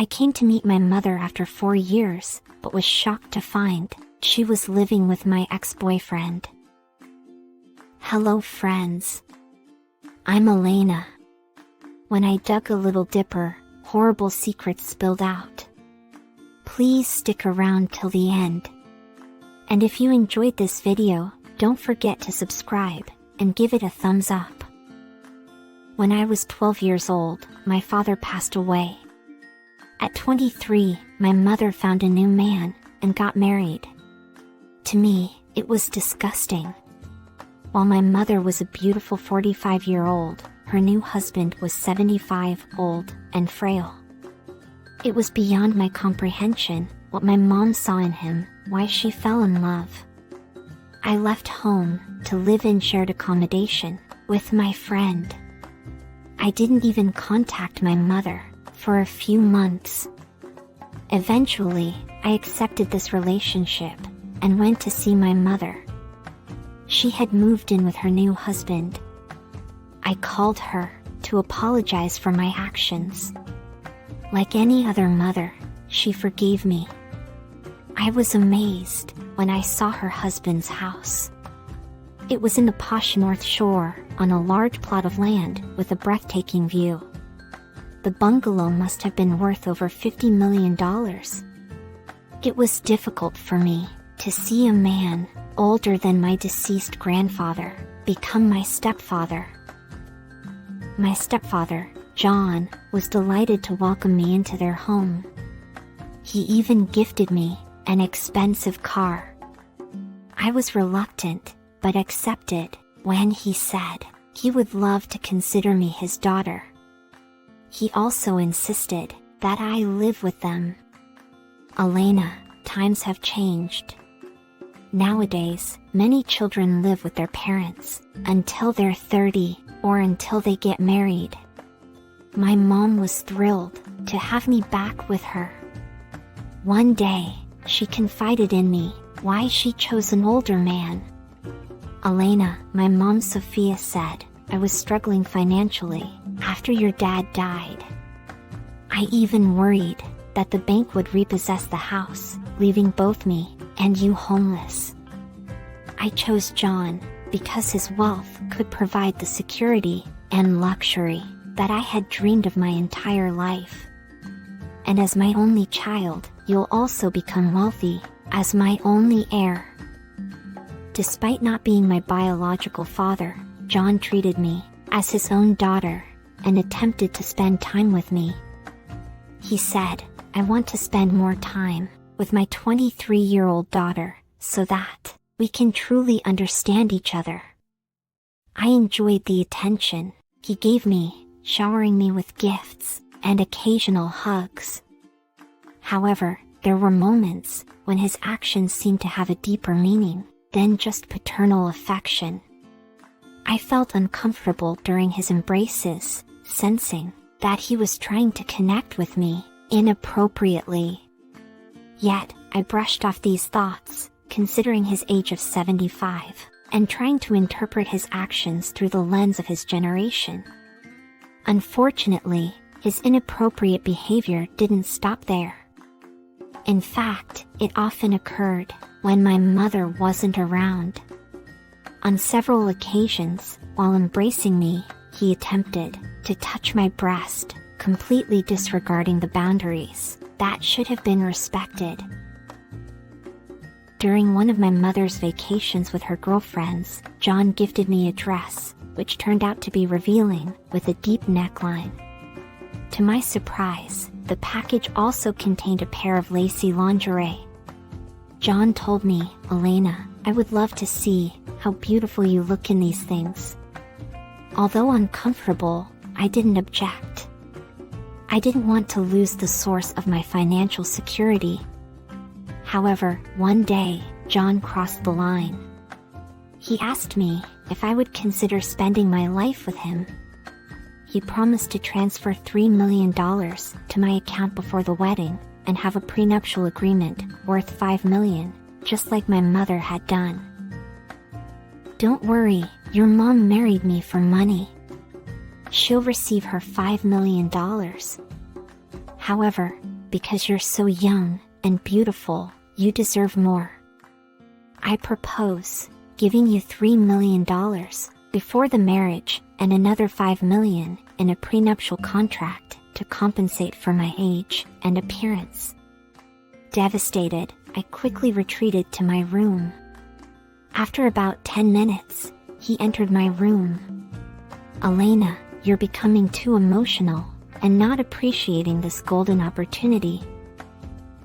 I came to meet my mother after 4 years, but was shocked to find she was living with my ex-boyfriend. Hello friends. I'm Elena. When I dug a little deeper, horrible secrets spilled out. Please stick around till the end. And if you enjoyed this video, don't forget to subscribe and give it a thumbs up. When I was 12 years old, my father passed away. At 23, my mother found a new man and got married. To me, it was disgusting. While my mother was a beautiful 45-year-old, her new husband was 75, old and frail. It was beyond my comprehension what my mom saw in him, why she fell in love. I left home to live in shared accommodation with my friend. I didn't even contact my mother for a few months. Eventually, I accepted this relationship and went to see my mother. She had moved in with her new husband. I called her to apologize for my actions. Like any other mother, she forgave me. I was amazed when I saw her husband's house. It was in the posh North Shore, on a large plot of land with a breathtaking view. The bungalow must have been worth over $50 million. It was difficult for me to see a man older than my deceased grandfather become my stepfather. My stepfather, John, was delighted to welcome me into their home. He even gifted me an expensive car. I was reluctant, but accepted when he said he would love to consider me his daughter. He also insisted that I live with them. Elena, times have changed. Nowadays, many children live with their parents until they're 30 or until they get married. My mom was thrilled to have me back with her. One day, she confided in me why she chose an older man. Elena, my mom Sophia said, I was struggling financially after your dad died. I even worried that the bank would repossess the house, leaving both me and you homeless. I chose John because his wealth could provide the security and luxury that I had dreamed of my entire life. And as my only child, you'll also become wealthy as my only heir. Despite not being my biological father, John treated me as his own daughter and attempted to spend time with me. He said, I want to spend more time with my 23-year-old daughter so that we can truly understand each other. I enjoyed the attention he gave me, showering me with gifts and occasional hugs. However, there were moments when his actions seemed to have a deeper meaning than just paternal affection. I felt uncomfortable during his embraces, sensing that he was trying to connect with me inappropriately. Yet, I brushed off these thoughts, considering his age of 75, and trying to interpret his actions through the lens of his generation. Unfortunately, his inappropriate behavior didn't stop there. In fact, it often occurred when my mother wasn't around. On several occasions, while embracing me, he attempted to touch my breast, completely disregarding the boundaries that should have been respected. During one of my mother's vacations with her girlfriends, John gifted me a dress, which turned out to be revealing, with a deep neckline. To my surprise, the package also contained a pair of lacy lingerie. John told me, Elena, I would love to see how beautiful you look in these things. Although uncomfortable, I didn't object. I didn't want to lose the source of my financial security. However, one day, John crossed the line. He asked me if I would consider spending my life with him. He promised to transfer $3 million to my account before the wedding, and have a prenuptial agreement worth $5 million, just like my mother had done. Don't worry, your mom married me for money. She'll receive her $5 million. However, because you're so young and beautiful, you deserve more. I propose giving you $3 million before the marriage and another $5 million in a prenuptial contract to compensate for my age and appearance." Devastated, I quickly retreated to my room. After about 10 minutes, he entered my room. "Elena, you're becoming too emotional and not appreciating this golden opportunity.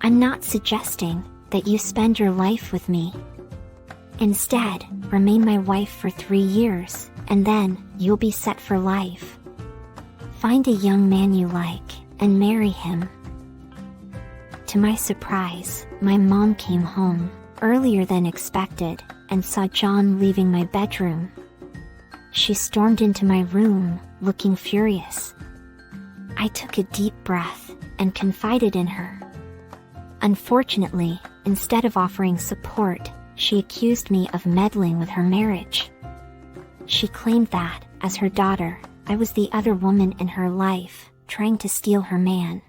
I'm not suggesting that you spend your life with me. Instead, remain my wife for 3 years, and then you'll be set for life. Find a young man you like and marry him." To my surprise, my mom came home earlier than expected and saw John leaving my bedroom. She stormed into my room, looking furious. I took a deep breath and confided in her. Unfortunately, instead of offering support, she accused me of meddling with her marriage. She claimed that, as her daughter, I was the other woman in her life, trying to steal her man.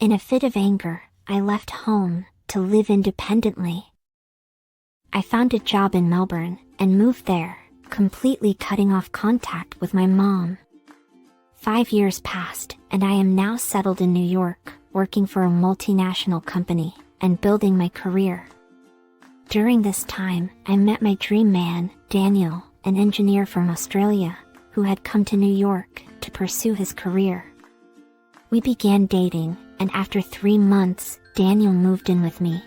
In a fit of anger, I left home to live independently. I found a job in Melbourne and moved there, completely cutting off contact with my mom. 5 years passed, and I am now settled in New York, working for a multinational company and building my career. During this time, I met my dream man, Daniel, an engineer from Australia, who had come to New York to pursue his career. We began dating, and after 3 months, Daniel moved in with me.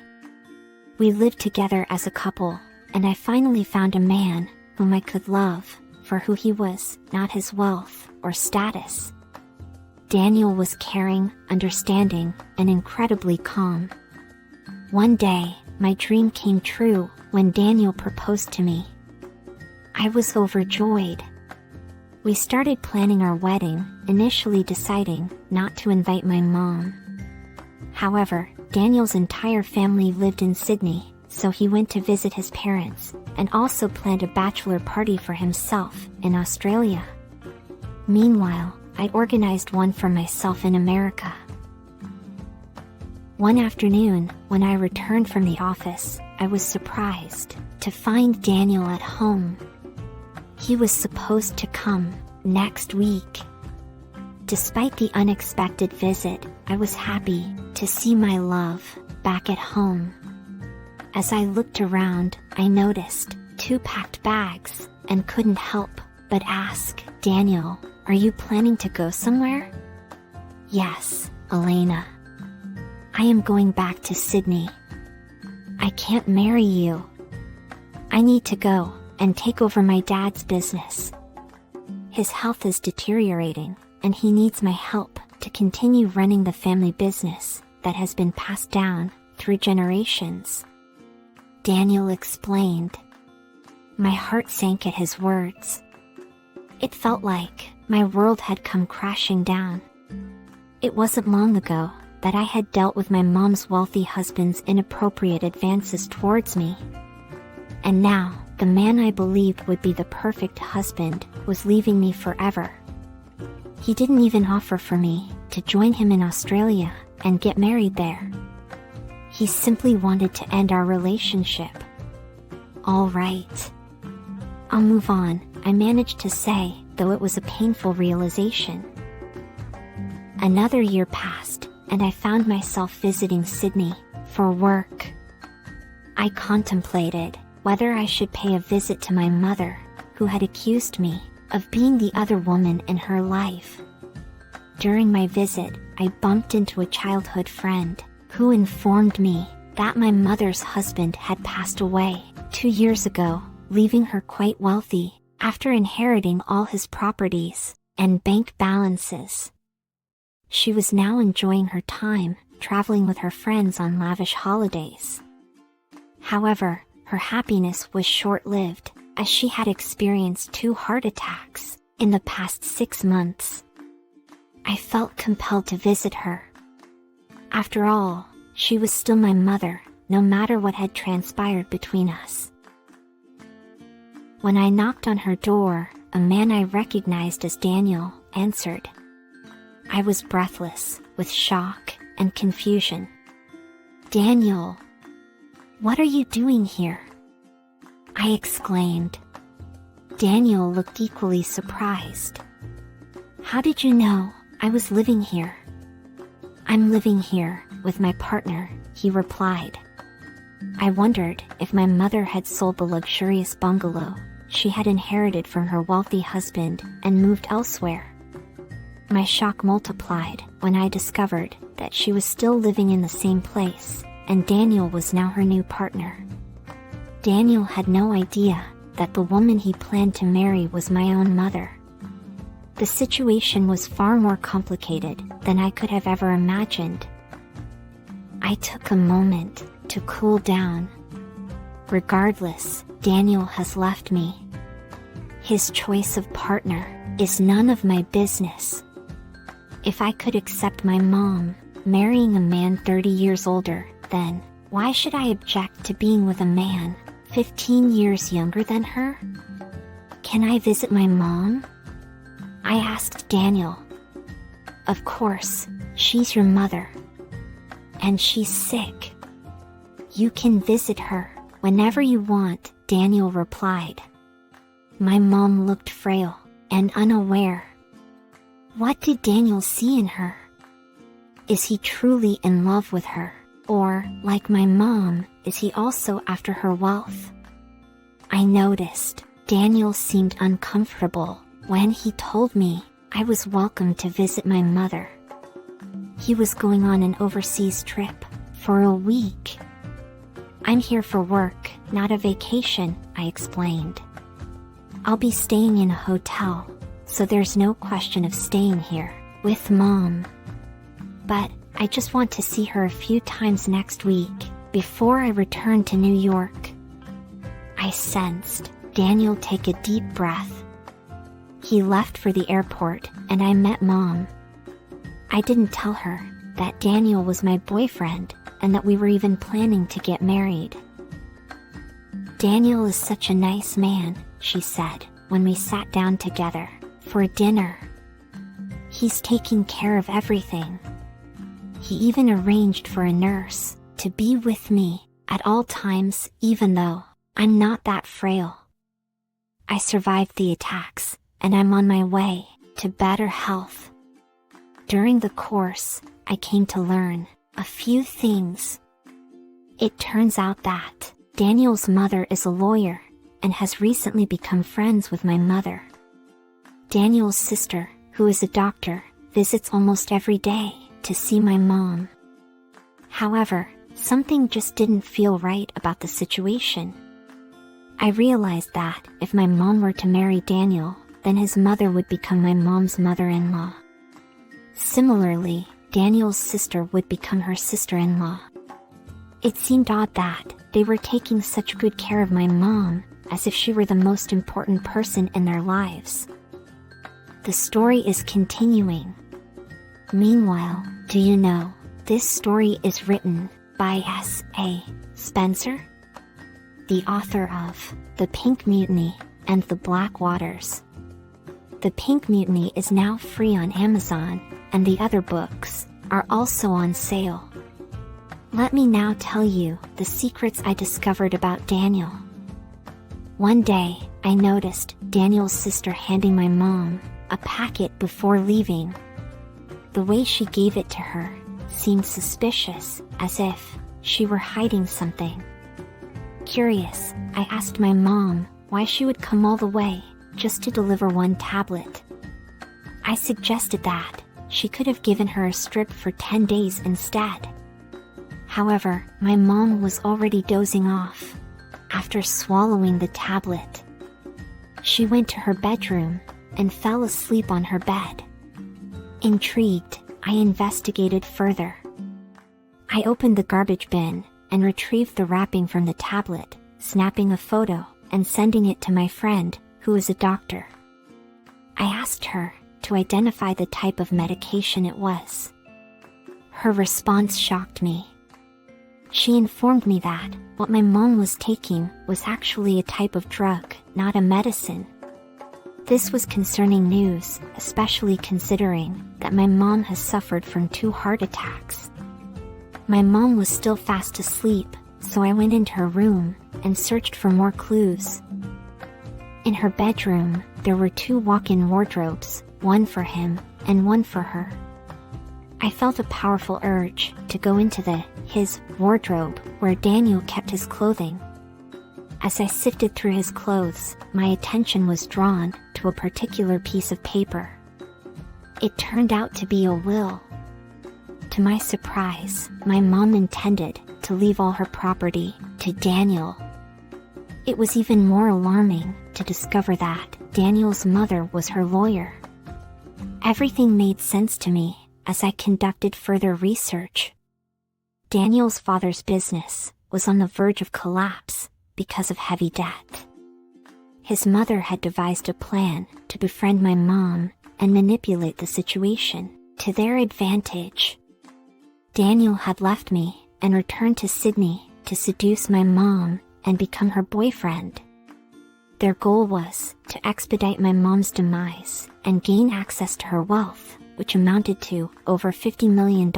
We lived together as a couple, and I finally found a man whom I could love for who he was, not his wealth or status. Daniel was caring, understanding, and incredibly calm. One day, my dream came true when Daniel proposed to me. I was overjoyed. We started planning our wedding, initially deciding not to invite my mom. However, Daniel's entire family lived in Sydney, so he went to visit his parents, and also planned a bachelor party for himself in Australia. Meanwhile, I organized one for myself in America. One afternoon, when I returned from the office, I was surprised to find Daniel at home. He was supposed to come next week. Despite the unexpected visit, I was happy to see my love back at home. As I looked around, I noticed 2 packed bags and couldn't help but ask, "Daniel, are you planning to go somewhere?" "Yes, Elena. I am going back to Sydney. I can't marry you. I need to go and take over my dad's business. His health is deteriorating, and he needs my help to continue running the family business that has been passed down through generations," Daniel explained. My heart sank at his words. It felt like my world had come crashing down. It wasn't long ago that I had dealt with my mom's wealthy husband's inappropriate advances towards me. And now, the man I believed would be the perfect husband was leaving me forever. He didn't even offer for me to join him in Australia and get married there. He simply wanted to end our relationship. "All right. I'll move on," I managed to say, though it was a painful realization. Another year passed, and I found myself visiting Sydney for work. I contemplated whether I should pay a visit to my mother, who had accused me of being the other woman in her life. During my visit, I bumped into a childhood friend, who informed me that my mother's husband had passed away 2 years ago, leaving her quite wealthy, after inheriting all his properties and bank balances. She was now enjoying her time, traveling with her friends on lavish holidays. However, her happiness was short-lived, as she had experienced 2 heart attacks in the past 6 months. I felt compelled to visit her. After all, she was still my mother, no matter what had transpired between us. When I knocked on her door, a man I recognized as Daniel answered. I was breathless with shock and confusion. "Daniel, what are you doing here?" I exclaimed. Daniel looked equally surprised. "How did you know I was living here?" "I'm living here with my partner," he replied. I wondered if my mother had sold the luxurious bungalow she had inherited from her wealthy husband and moved elsewhere. My shock multiplied when I discovered that she was still living in the same place, and Daniel was now her new partner. Daniel had no idea that the woman he planned to marry was my own mother. The situation was far more complicated than I could have ever imagined. I took a moment to cool down. Regardless, Daniel has left me. His choice of partner is none of my business. If I could accept my mom marrying a man 30 years older, then why should I object to being with a man 15 years younger than her? "Can I visit my mom?" I asked Daniel. "Of course, she's your mother. And she's sick. You can visit her whenever you want," Daniel replied. My mom looked frail and unaware. What did Daniel see in her? Is he truly in love with her? Or, like my mom, is he also after her wealth? I noticed Daniel seemed uncomfortable when he told me I was welcome to visit my mother. He was going on an overseas trip for a week. "I'm here for work, not a vacation," I explained. "I'll be staying in a hotel, so there's no question of staying here with Mom. But I just want to see her a few times next week before I return to New York." I sensed Daniel take a deep breath. He left for the airport and I met Mom. I didn't tell her that Daniel was my boyfriend and that we were even planning to get married. "Daniel is such a nice man," she said when we sat down together for dinner. "He's taking care of everything. He even arranged for a nurse to be with me at all times, even though I'm not that frail. I survived the attacks, and I'm on my way to better health." During the course, I came to learn a few things. It turns out that Daniel's mother is a lawyer and has recently become friends with my mother. Daniel's sister, who is a doctor, visits almost every day to see my mom. However, something just didn't feel right about the situation. I realized that if my mom were to marry Daniel, then his mother would become my mom's mother-in-law. Similarly, Daniel's sister would become her sister-in-law. It seemed odd that they were taking such good care of my mom, as if she were the most important person in their lives. The story is continuing. Meanwhile, do you know, this story is written by S.A. Spencer, the author of The Pink Mutiny and The Black Waters. The Pink Mutiny is now free on Amazon, and the other books are also on sale. Let me now tell you the secrets I discovered about Daniel. One day, I noticed Daniel's sister handing my mom a packet before leaving. The way she gave it to her seemed suspicious, as if she were hiding something. Curious, I asked my mom why she would come all the way just to deliver one tablet. I suggested that she could have given her a strip for 10 days instead. However, my mom was already dozing off after swallowing the tablet. She went to her bedroom and fell asleep on her bed. Intrigued, I investigated further. I opened the garbage bin and retrieved the wrapping from the tablet, snapping a photo and sending it to my friend, who is a doctor. I asked her to identify the type of medication it was. Her response shocked me. She informed me that what my mom was taking was actually a type of drug, not a medicine. This was concerning news, especially considering that my mom has suffered from 2 heart attacks. My mom was still fast asleep, so I went into her room and searched for more clues. In her bedroom, there were 2 walk-in wardrobes, one for him and one for her. I felt a powerful urge to go into his wardrobe where Daniel kept his clothing. As I sifted through his clothes, my attention was drawn to a particular piece of paper. It turned out to be a will. To my surprise, my mom intended to leave all her property to Daniel. It was even more alarming to discover that Daniel's mother was her lawyer. Everything made sense to me as I conducted further research. Daniel's father's business was on the verge of collapse because of heavy debt. His mother had devised a plan to befriend my mom and manipulate the situation to their advantage. Daniel had left me and returned to Sydney to seduce my mom and become her boyfriend. Their goal was to expedite my mom's demise and gain access to her wealth, which amounted to over $50 million.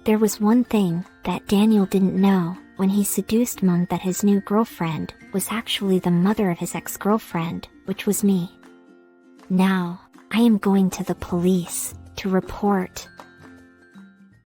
There was one thing that Daniel didn't know when he seduced Mom, that his new girlfriend was actually the mother of his ex-girlfriend, which was me. Now, I am going to the police to report